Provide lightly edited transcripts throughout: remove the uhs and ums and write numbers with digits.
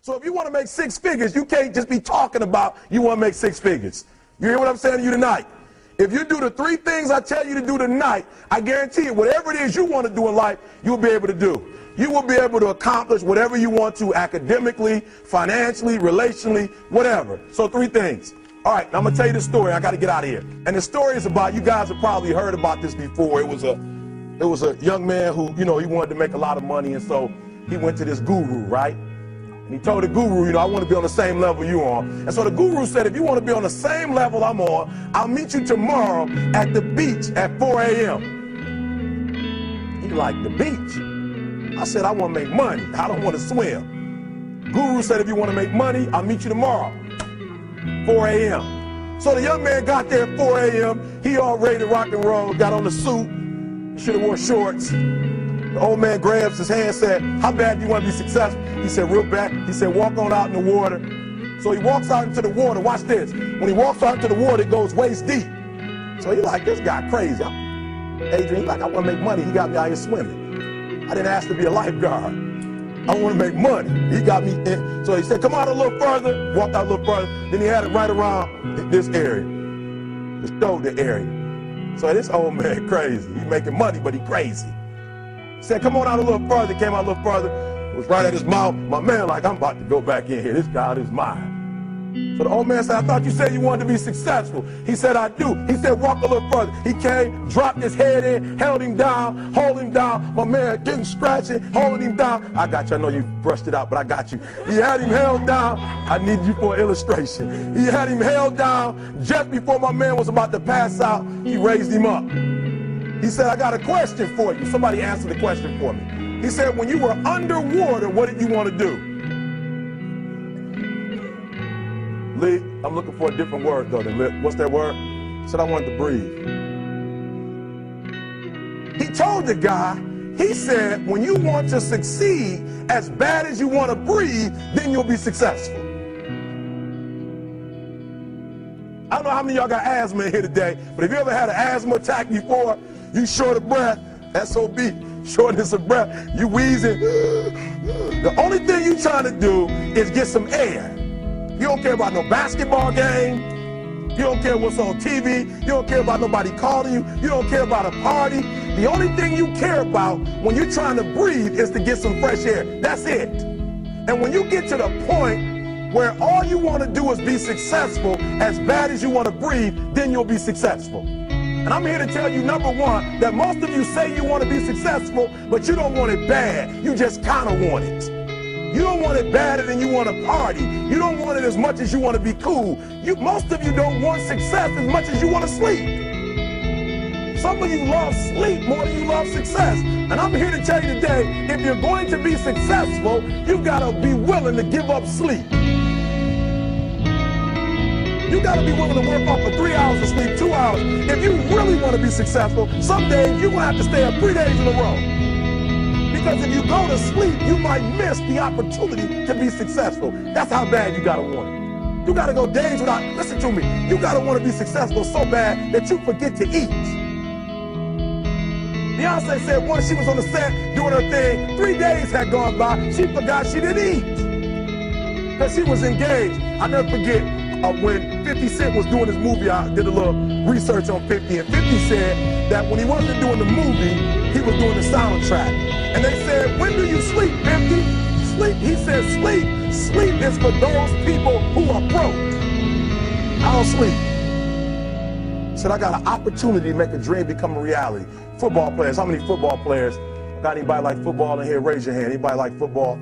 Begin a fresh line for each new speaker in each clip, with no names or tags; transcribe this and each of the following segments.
So if you want to make 6 figures, you can't just be talking about you want to make 6 figures. You hear what I'm saying to you tonight? If you do the 3 things I tell you to do tonight, I guarantee you, whatever it is you want to do in life, you'll be able to do. You will be able to accomplish whatever you want to academically, financially, relationally, whatever. So 3 things. All right, now I'm going to tell you this story. I got to get out of here. And the story is about, you guys have probably heard about this before. It was a young man who, he wanted to make a lot of money, and so he went to this guru, right? And he told the guru, I want to be on the same level you on. And so the guru said, if you want to be on the same level I'm on, I'll meet you tomorrow at the beach at 4 a.m. He like, the beach? I said, I want to make money. I don't want to swim. Guru said, if you want to make money, I'll meet you tomorrow, 4 a.m. So the young man got there at 4 a.m. He all ready to rock and roll, got on the suit, should have wore shorts. The old man grabs his hand, said, how bad do you want to be successful? He said, real bad. He said, walk on out in the water. So he walks out into the water. Watch this. When he walks out into the water, it goes waist deep. So he's like, this guy crazy. Adrian, he's like, I want to make money. He got me out here swimming. I didn't ask to be a lifeguard. I want to make money. He got me in. So he said, come out a little further. Walked out a little further. Then he had it right around this area, the shoulder area. So this old man crazy. He's making money, but he crazy. He said, come on out a little further. Came out a little further. It was right at his mouth. My man like, I'm about to go back in here. This God is mine. So the old man said, I thought you said you wanted to be successful. He said, I do. He said, walk a little further. He came, dropped his head in, held him down, hold him down. My man getting scratching, holding him down. I got you. I know you brushed it out, but I got you. He had him held down. I need you for an illustration. He had him held down. Just before my man was about to pass out, he raised him up. He said, I got a question for you. Somebody answer the question for me. He said, when you were underwater, what did you want to do? Lee, I'm looking for a different word though than lip. What's that word? He said, I wanted to breathe. He told the guy, he said, when you want to succeed as bad as you want to breathe, then you'll be successful. I don't know how many of y'all got asthma in here today, but if you ever had an asthma attack before, you short of breath, SOB, shortness of breath, you wheezing. The only thing you trying to do is get some air. You don't care about no basketball game. You don't care what's on TV. You don't care about nobody calling you. You don't care about a party. The only thing you care about when you're trying to breathe is to get some fresh air. That's it. And when you get to the point where all you want to do is be successful as bad as you want to breathe, then you'll be successful. And I'm here to tell you, number one, that most of you say you want to be successful, but you don't want it bad. You just kind of want it. You don't want it badder than you want to party. You don't want it as much as you want to be cool. Most of you don't want success as much as you want to sleep. Some of you love sleep more than you love success. And I'm here to tell you today, if you're going to be successful, you've got to be willing to give up sleep. You got to be willing to work off for 3 hours of sleep, 2 hours. If you really want to be successful, some days you're going to have to stay up 3 days in a row. Because if you go to sleep, you might miss the opportunity to be successful. That's how bad you gotta want it. You gotta go days without, listen to me, you gotta want to be successful so bad that you forget to eat. Beyonce said once she was on the set doing her thing, 3 days had gone by, she forgot she didn't eat. Because she was engaged. I'll never forget when 50 Cent was doing his movie, I did a little research on 50, and 50 said that when he wasn't doing the movie, he was doing the soundtrack. And they said, when do you sleep, 50? Sleep, he said, sleep. Sleep is for those people who are broke. I don't sleep. He said, I got an opportunity to make a dream become a reality. Football players, how many football players? Got anybody like football in here? Raise your hand. Anybody like football?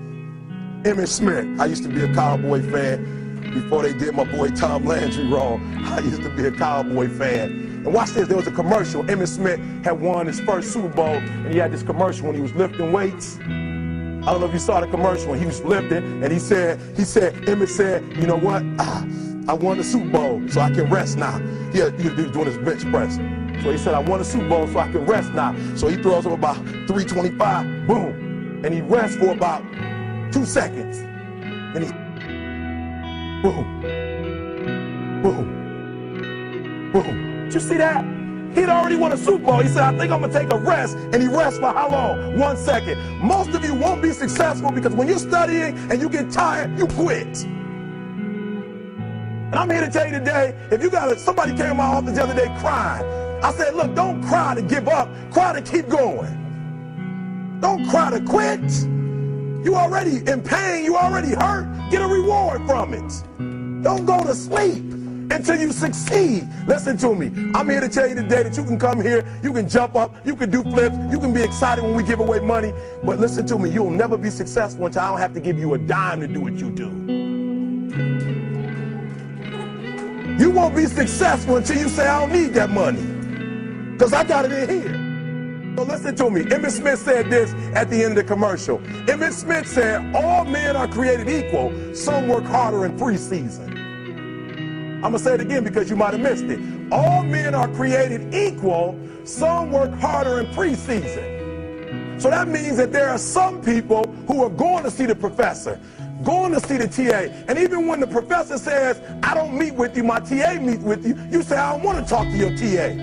Emmitt Smith. I used to be a Cowboy fan. Before they did my boy Tom Landry wrong, I used to be a Cowboy fan. And watch this, there was a commercial. Emmitt Smith had won his first Super Bowl, and he had this commercial when he was lifting weights. I don't know if you saw the commercial when he was lifting, and he said, Emmitt said, you know what? I won the Super Bowl, so I can rest now. He was doing his bench press. So he said, I won the Super Bowl, so I can rest now. So he throws up about 325, boom. And he rests for about 2 seconds. And he boom, boom, boom. Did you see that? He'd already won a Super Bowl. He said, I think I'm going to take a rest. And he rests for how long? 1 second. Most of you won't be successful because when you're studying and you get tired, you quit. And I'm here to tell you today, if you got somebody came to my office the other day crying. I said, look, don't cry to give up. Cry to keep going. Don't cry to quit. You already in pain. You already hurt. Get a reward from it. Don't go to sleep until you succeed. Listen to me. I'm here to tell you today that you can come here, you can jump up, you can do flips, you can be excited when we give away money. But listen to me, you'll never be successful until I don't have to give you a dime to do what you do. You won't be successful until you say, I don't need that money, because I got it in here. So listen to me. Emmett Smith said this at the end of the commercial. Emmett Smith said, all men are created equal. Some work harder in preseason. I'm going to say it again because you might have missed it. All men are created equal. Some work harder in preseason. So that means that there are some people who are going to see the professor, going to see the TA. And even when the professor says, I don't meet with you, my TA meets with you, you say, I don't want to talk to your TA.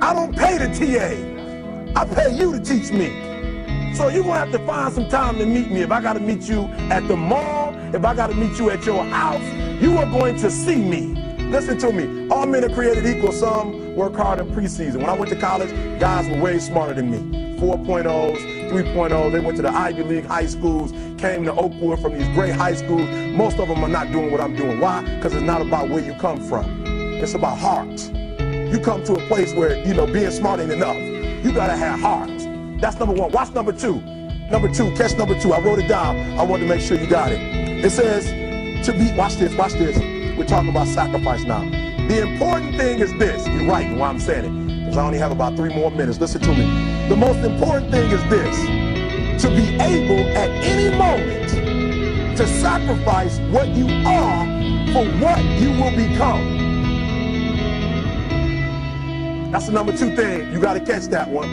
I don't pay the TA. I pay you to teach me. So you're going to have to find some time to meet me. If I got to meet you at the mall, if I got to meet you at your house, you are going to see me. Listen to me. All men are created equal. Some work hard in preseason. When I went to college, guys were way smarter than me. 4.0s, 3.0. They went to the Ivy League high schools, came to Oakwood from these great high schools. Most of them are not doing what I'm doing. Why? Because it's not about where you come from. It's about heart. You come to a place where, being smart ain't enough. You got to have heart. That's number one. Watch number two. Number two, catch number two. I wrote it down. I wanted to make sure you got it. It says, watch this. We're talking about sacrifice now. The important thing is this. You're right in why I'm saying it, because I only have about 3 more minutes. Listen to me. The most important thing is this. To be able at any moment to sacrifice what you are for what you will become. That's the number 2 thing. You got to catch that one.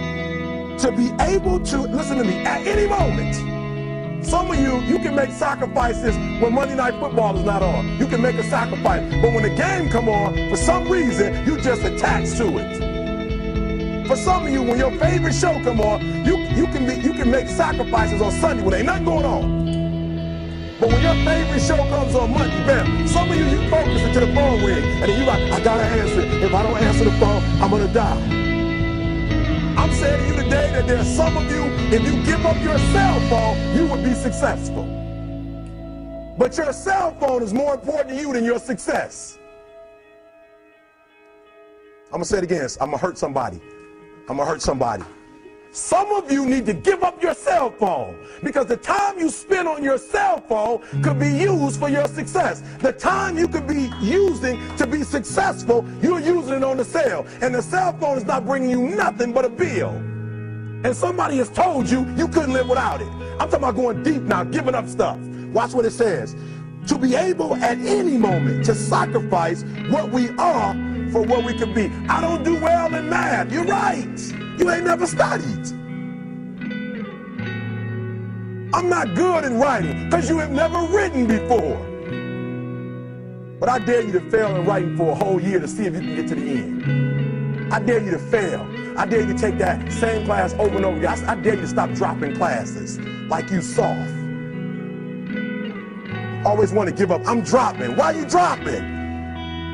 To be able to, listen to me, at any moment. Some of you can make sacrifices when Monday Night Football is not on. You can make a sacrifice. But when the game come on, for some reason, you just attached to it. For some of you, when your favorite show come on, you can make sacrifices on Sunday when ain't nothing going on. But when your favorite show comes on Monday, bam, some of you focus until the phone ring, and then you like, I gotta answer. If I don't answer the phone, I'm gonna die. I'm saying to you today that there are some of you, if you give up your cell phone, you would be successful. But your cell phone is more important to you than your success. I'm going to say it again. I'm going to hurt somebody. Some of you need to give up your cell phone, because the time you spend on your cell phone could be used for your success. The time you could be using to be successful, you're using it on the cell. And the cell phone is not bringing you nothing but a bill. And somebody has told you you couldn't live without it. I'm talking about going deep now, giving up stuff. Watch what it says. To be able at any moment to sacrifice what we are for what we could be. I don't do well in math. You're right. You ain't never studied. I'm not good in writing because you have never written before. But I dare you to fail in writing for a whole year to see if you can get to the end. I dare you to fail. I dare you to take that same class over and over again. I dare you to stop dropping classes like you soft. Always want to give up. I'm dropping. Why are you dropping?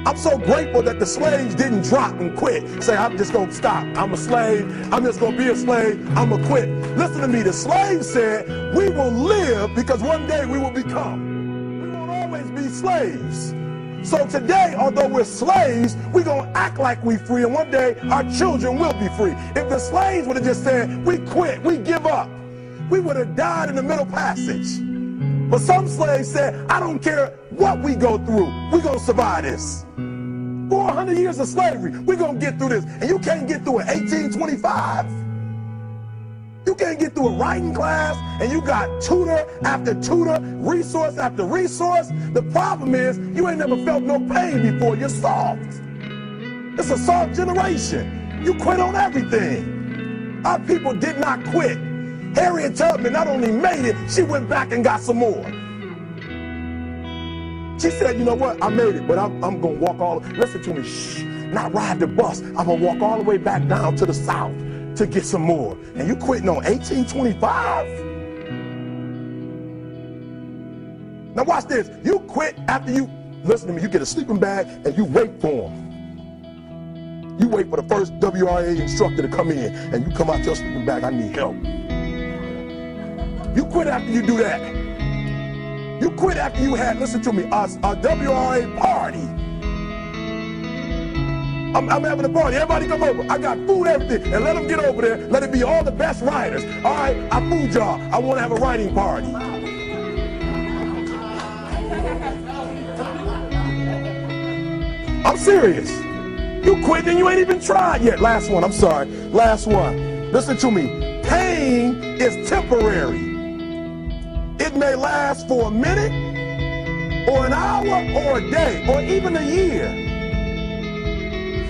I'm so grateful that the slaves didn't drop and quit. Say, I'm just going to stop. I'm a slave. I'm just going to be a slave. I'm going to quit. Listen to me. The slaves said, we will live because one day we will become. We won't always be slaves. So today, although we're slaves, we're going to act like we're free, and one day our children will be free. If the slaves would have just said, we quit, we give up, we would have died in the Middle Passage. But some slaves said, I don't care what we go through, we're going to survive this. 400 years of slavery, we're going to get through this. And you can't get through it 1825. You can't get through a writing class, and you got tutor after tutor, resource after resource. The problem is, you ain't never felt no pain before. You're soft. It's a soft generation. You quit on everything. Our people did not quit. Harriet Tubman not only made it, she went back and got some more. She said, you know what, I made it, but I'm going to walk all, listen to me, shh. not ride the bus. I'm going to walk all the way back down to the south to get some more. And you quitting on 1825? Now watch this. You quit after you, listen to me, you get a sleeping bag and you wait for them. You wait for the first WRA instructor to come in and you come out your sleeping bag, I need help. You quit after you do that. You quit after you had, listen to me, a WRA party. I'm having a party. Everybody come over. I got food, everything. And let them get over there. Let it be all the best writers. All right, I fooled y'all. I want to have a writing party. I'm serious. You quit and you ain't even tried yet. Last one, I'm sorry. Last one. Listen to me. Pain is temporary. It may last for a minute, or an hour, or a day, or even a year.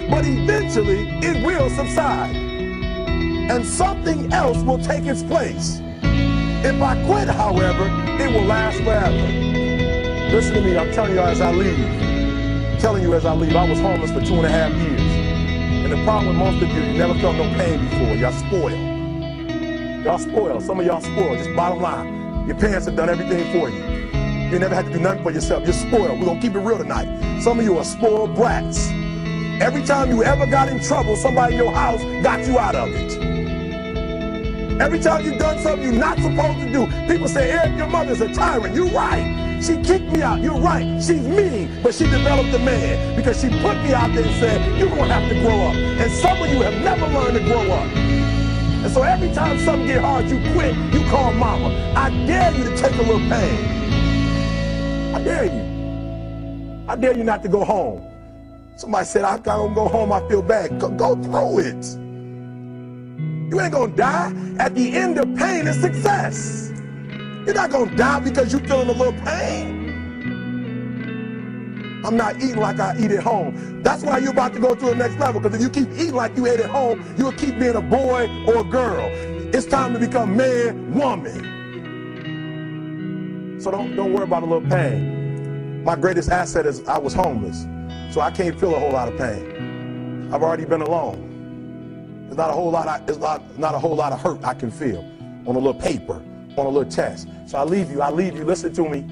But eventually, it will subside. And something else will take its place. If I quit, however, it will last forever. Listen to me, I'm telling you as I leave. I'm telling you as I leave, I was homeless for 2.5 years. And the problem with most of you never felt no pain before. Y'all spoiled. Y'all spoiled. Some of y'all spoiled, just bottom line. Your parents have done everything for you. You never had to do nothing for yourself. You're spoiled. We're going to keep it real tonight. Some of you are spoiled brats. Every time you ever got in trouble, somebody in your house got you out of it. Every time you've done something you're not supposed to do, people say, Eric, your mother's a tyrant. You're right. She kicked me out. You're right. She's mean, but she developed a man because she put me out there and said, you're going to have to grow up. And some of you have never learned to grow up. And so every time something get hard, you quit, you call mama. I dare you to take a little pain. I dare you. I dare you not to go home. Somebody said, I don't go home, I feel bad. Go through it. You ain't gonna die. At the end of pain is success. You're not gonna die because you're feeling a little pain. I'm not eating like I eat at home. That's why you're about to go to the next level, because if you keep eating like you ate at home, you'll keep being a boy or a girl. It's time to become man, woman. So don't worry about a little pain. My greatest asset is I was homeless, so I can't feel a whole lot of pain. I've already been alone. There's not a whole lot of hurt I can feel on a little paper, on a little test. So I leave you, listen to me.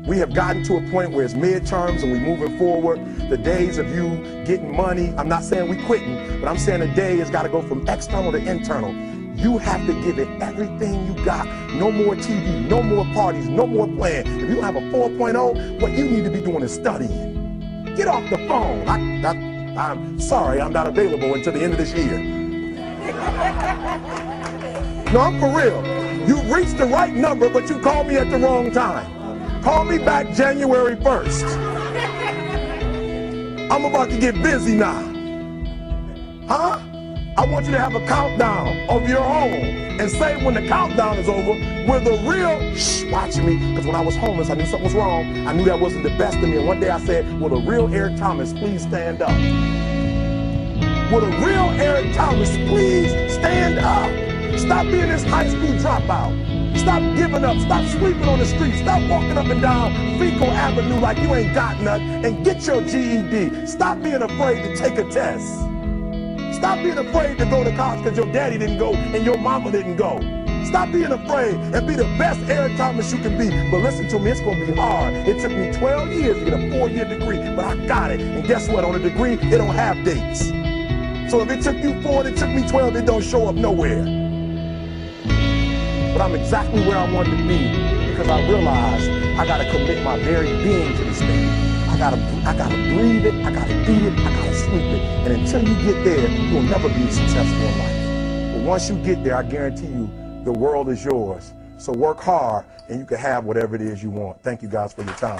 We have gotten to a point where it's midterms and we're moving forward. The days of you getting money, I'm not saying we quitting, but I'm saying the day has got to go from external to internal. You have to give it everything you got. No more TV, no more parties, no more playing. If you don't have a 4.0, what you need to be doing is studying. Get off the phone. I'm sorry, I'm not available until the end of this year. No, I'm for real. You reached the right number, but you called me at the wrong time. Call me back January 1st. I'm about to get busy now. Huh? I want you to have a countdown of your own and say when the countdown is over, we're the real, watch me, because when I was homeless, I knew something was wrong. I knew that wasn't the best of me. And one day I said, will the real Eric Thomas please stand up? Will the real Eric Thomas please stand up? Stop being this high school dropout. Stop giving up. Stop sleeping on the street. Stop walking up and down Fecal Avenue like you ain't got nothing, and get your GED. Stop being afraid to take a test. Stop being afraid to go to college because your daddy didn't go and your mama didn't go. Stop being afraid and be the best Eric Thomas you can be. But listen to me, it's going to be hard. It took me 12 years to get a 4-year degree, but I got it. And guess what? On a degree, it don't have dates. So if it took you 4 and it took me 12, it don't show up nowhere. But I'm exactly where I wanted to be because I realized I got to commit my very being to this thing. I gotta breathe it, I gotta eat it, I gotta sleep it. And until you get there, you'll never be successful in life. But once you get there, I guarantee you, the world is yours. So work hard and you can have whatever it is you want. Thank you guys for your time.